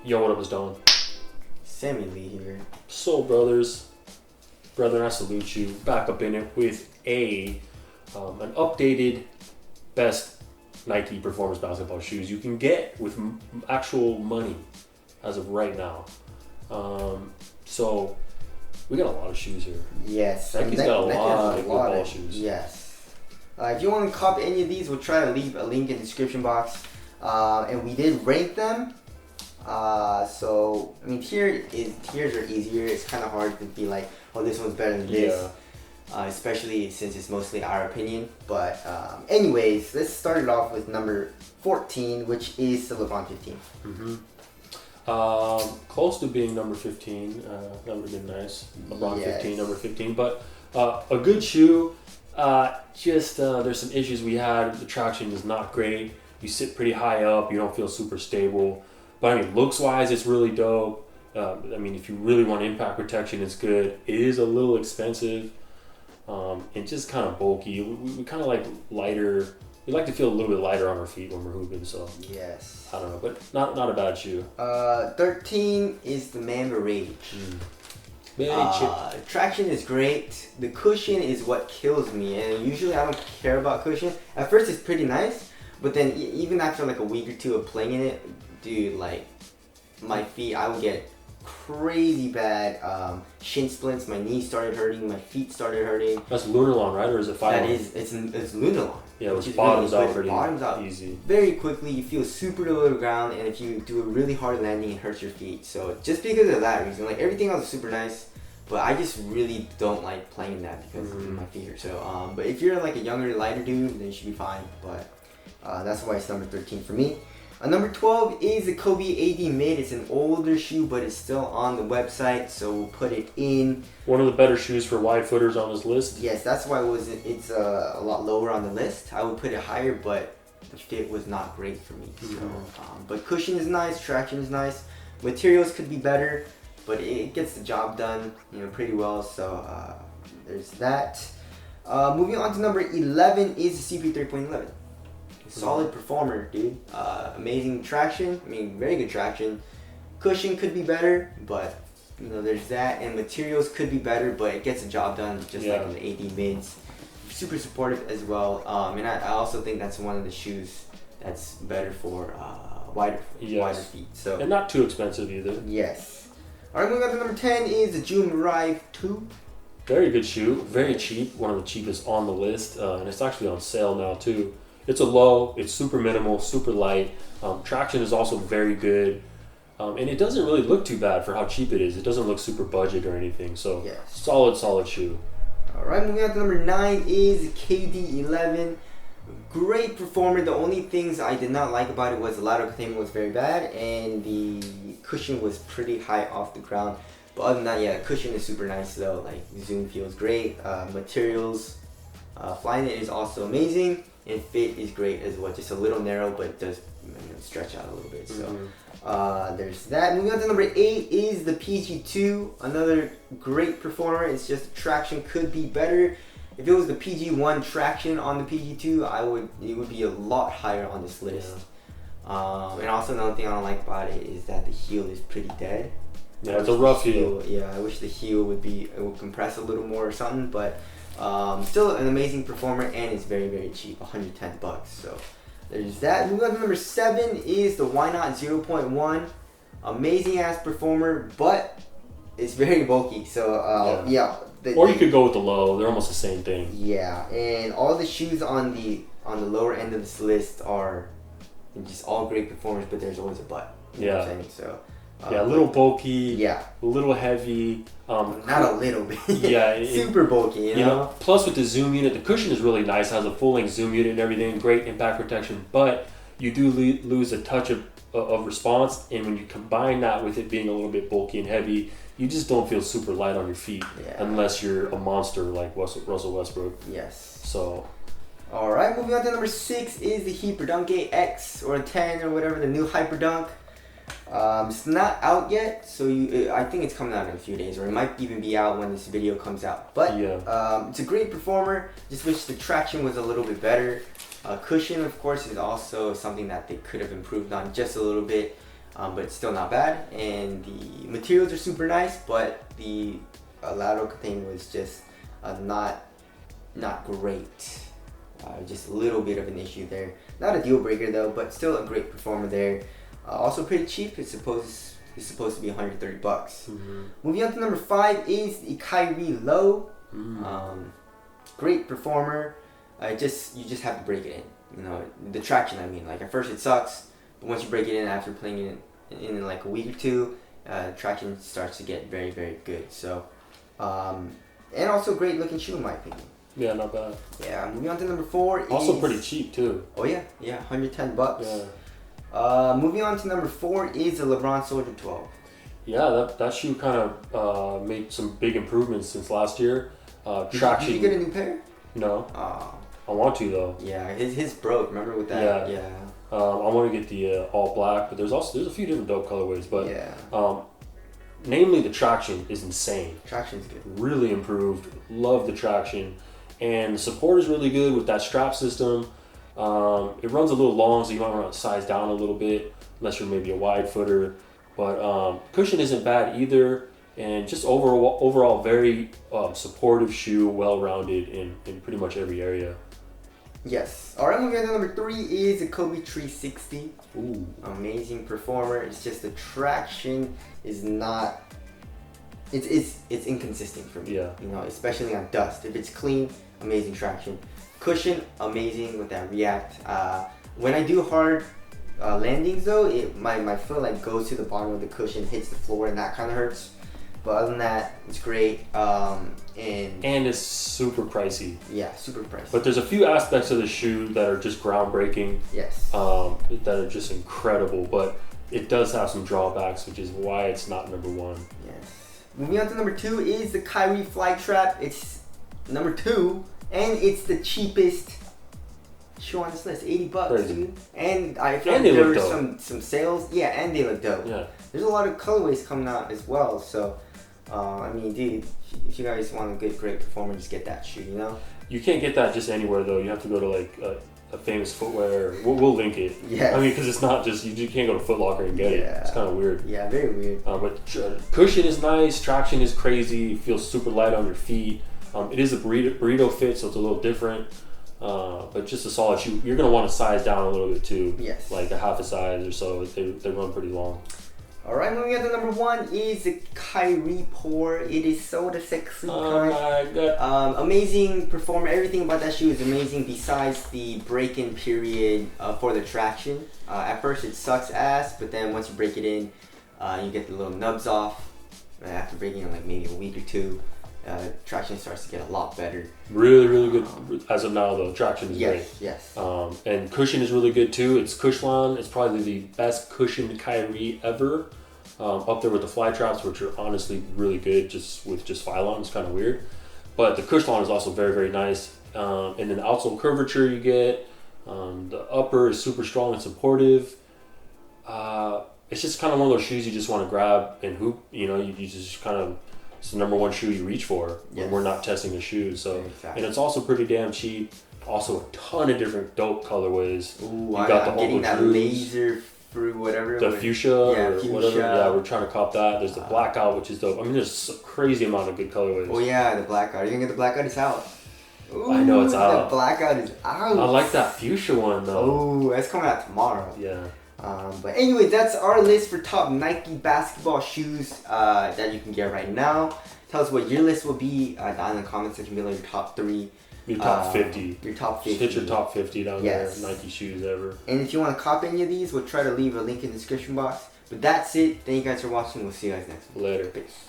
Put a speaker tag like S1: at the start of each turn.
S1: Yo, what up, is Don?
S2: Sammy Lee here.
S1: So, brethren, I salute you. Back up in it with an updated best Nike performance basketball shoes you can get with actual money as of right now. So, we got a lot of shoes here.
S2: Yes.
S1: Nike's got a lot of football shoes.
S2: Yes. If you want to copy any of these, we'll try to leave a link in the description box. And we did rank them. So, I mean, tiers are easier. It's kind of hard to be like, oh, this one's better than this. Yeah. Especially since it's mostly our opinion. But anyways, let's start it off with number 14, which is the LeBron 15.
S1: Close to being number 15. That would have been nice. LeBron 15, number 15. But a good shoe. There's some issues we had. The traction is not great. You sit pretty high up. You don't feel super stable. But I mean, looks-wise, it's really dope. I mean, if you really want impact protection, it's good. It is a little expensive. And just kind of bulky. We kind of like lighter. We like to feel a little bit lighter on our feet when we're hooping. So
S2: yes,
S1: I don't know, but not a bad shoe.
S2: 13 is the Mamba Rage. Traction is great. The cushion is what kills me, and usually I don't care about cushion. At first, it's pretty nice, but then even after like a week or two of playing in it, dude, like my feet, I would get crazy bad shin splints. My knees started hurting. My feet started hurting.
S1: That's Lunarlon, right? Or is it 5?
S2: That is, it's Lunarlon.
S1: Yeah, which bottoms out pretty easy.
S2: Very quickly, you feel super low to the ground, and if you do a really hard landing, it hurts your feet. So just because of that reason, like everything else is super nice, but I just really don't like playing that because my feet hurt. So, but if you're like a younger, lighter dude, then you should be fine. But that's why it's number 13 for me. Number 12 is the Kobe AD Mid. It's an older shoe, but it's still on the website, so we'll put it in.
S1: One of the better shoes for wide footers on this list.
S2: Yes, that's why it's a lot lower on the list. I would put it higher, but the fit was not great for me. So, but cushion is nice, traction is nice. Materials could be better, but it gets the job done, pretty well. So there's that. Moving on to number 11 is the CP 3.11. Solid performer, dude. Amazing traction. I mean, very good traction. Cushion could be better, but there's that. And materials could be better, but it gets the job done, just like in the AD mids. Super supportive as well. And I also think that's one of the shoes that's better for wider feet. So
S1: and not too expensive either.
S2: Yes. All right, moving on to number 10 is the June Rive 2.
S1: Very good shoe. Very cheap. One of the cheapest on the list, and it's actually on sale now too. It's a low, it's super minimal, super light. Traction is also very good. And it doesn't really look too bad for how cheap it is. It doesn't look super budget or anything. So solid shoe.
S2: Alright, moving on to number 9 is KD11. Great performer. The only things I did not like about it was the lateral containment was very bad and the cushion was pretty high off the ground. But other than that, the cushion is super nice though. Like, zoom feels great. Materials, flying it is also amazing. And fit is great as well, just a little narrow, but it does stretch out a little bit. So there's that. Moving on to number 8 is the PG2, another great performer. It's just traction could be better. If it was the PG1 traction on the PG2, it would be a lot higher on this list. And also another thing I don't like about it is that the heel is pretty dead.
S1: Yeah, it's a rough heel.
S2: Yeah, I wish the heel would compress a little more or something, but. Still an amazing performer, and it's very, very cheap, $110. So there's that. Moving on to number 7 is the Why Not 0.1. Amazing ass performer, but it's very bulky. So
S1: or you could go with the low. They're almost the same thing.
S2: Yeah, and all the shoes on the lower end of this list are just all great performers, but there's always a but. You know what I'm saying? So.
S1: A little bulky, a little heavy.
S2: Not a little bit. Super bulky,
S1: you know. Plus with the zoom unit, the cushion is really nice. Has a full-length zoom unit and everything. Great impact protection, but you do lose a touch of response. And when you combine that with it being a little bit bulky and heavy, you just don't feel super light on your feet unless you're a monster like Russell Westbrook.
S2: Yes.
S1: So.
S2: All right, moving on to number 6 is the Hyperdunk 8X or 10 or whatever, the new Hyperdunk. It's not out yet, so I think it's coming out in a few days, or it might even be out when this video comes out. But it's a great performer. Just wish the traction was a little bit better. Cushion, of course, is also something that they could have improved on just a little bit. but it's still not bad. And the materials are super nice, but the lateral containment was just not great. Just a little bit of an issue there. Not a deal breaker though, but still a great performer there. Also pretty cheap. It's supposed to be $130. Moving on to number 5 is the Kyrie Low. Great performer. You just have to break it in. You know, the traction. I mean, like at first it sucks, but once you break it in after playing it in like a week or two, traction starts to get very, very good. So, and also great looking shoe in my opinion.
S1: Yeah, not bad.
S2: Yeah, moving on to number 4
S1: also pretty cheap too.
S2: Oh yeah, $110.
S1: Yeah.
S2: Moving on to number 4 is the LeBron Soldier 12.
S1: Yeah, that shoe kind of made some big improvements since last year. Traction.
S2: Did you get a new pair?
S1: No. I want to though.
S2: Yeah, his broke. Remember with that? Yeah.
S1: I want to get the all black, but there's a few different dope colorways. But namely the traction is insane.
S2: Traction's good.
S1: Really improved. Love the traction. And the support is really good with that strap system. It runs a little long, so you might want to size down a little bit, unless you're maybe a wide footer. But cushion isn't bad either. And just overall very supportive shoe, well-rounded in pretty much every area.
S2: Yes. All right, moving on to number 3 is the Kobe 360.
S1: Ooh.
S2: Amazing performer. It's just the traction is not... It's inconsistent for me.
S1: Yeah.
S2: You know, especially on dust. If it's clean, amazing traction. Cushion, amazing with that react. When I do hard landings though, my foot like goes to the bottom of the cushion, hits the floor, and that kind of hurts. But other than that, it's great. And
S1: it's super pricey.
S2: Yeah, super pricey.
S1: But there's a few aspects of the shoe that are just groundbreaking.
S2: Yes.
S1: That are just incredible, but it does have some drawbacks, which is why it's not number 1.
S2: Yes. Moving on to number 2 is the Kyrie Flytrap. It's number 2, and it's the cheapest shoe on this list. $80,
S1: Crazy.
S2: dude. And I feel like there were some sales. Yeah, and they look dope.
S1: Yeah.
S2: There's a lot of colorways coming out as well. So, I mean, dude, if you guys want a good, great performer, just get that shoe. You know.
S1: You can't get that just anywhere though. You have to go to like a famous footwear. We'll link it.
S2: Yeah.
S1: I mean, because it's not just you can't go to Foot Locker and get it. It's kind of weird.
S2: Yeah, very weird.
S1: But cushion is nice. Traction is crazy. It feels super light on your feet. It is a burrito fit, so it's a little different. But just a solid shoe. You're gonna want to size down a little bit too.
S2: Yes.
S1: Like a half a size or so. They run pretty long.
S2: All right, moving on to number 1 is the Kyrie Pour. It is so the sexy kind.
S1: Oh my God.
S2: Amazing performer. Everything about that shoe is amazing besides the break-in period for the traction. At first it sucks ass, but then once you break it in, you get the little nubs off. After breaking it like maybe a week or 2, traction starts to get a lot better.
S1: Really, really good. As of now though, traction is great.
S2: Yes.
S1: And cushion is really good too. It's Cushlon. It's probably the best cushioned Kyrie ever. Up there with the Flytraps, which are honestly really good with just Phylon. It's kind of weird. But the Cushlon is also very, very nice. And then the outsole curvature you get. The upper is super strong and supportive. It's just kind of one of those shoes you just want to grab and hoop. You know, you just kind of... It's the number 1 shoe you reach for when we're not testing a shoe. So,
S2: exactly.
S1: And it's also pretty damn cheap. Also a ton of different dope colorways.
S2: Ooh, I'm getting that laser through whatever.
S1: The fuchsia or whatever. Yeah, we're trying to cop that. There's the blackout, which is dope. I mean, there's a crazy amount of good colorways.
S2: Oh yeah, the blackout. Are you gonna get the blackout? It's out. Ooh,
S1: I know it's out.
S2: The blackout is out.
S1: I like that fuchsia one though.
S2: Oh, that's coming out tomorrow.
S1: Yeah.
S2: But anyway, that's our list for top Nike basketball shoes that you can get right now. Tell us what your list will be down in the comments section below. Your top 3.
S1: Your top 50.
S2: Your top 50.
S1: Hit your top 50 down there. Nike shoes ever.
S2: And if you want to copy any of these, we'll try to leave a link in the description box. But that's it. Thank you guys for watching. We'll see you guys next week.
S1: Later.
S2: Peace.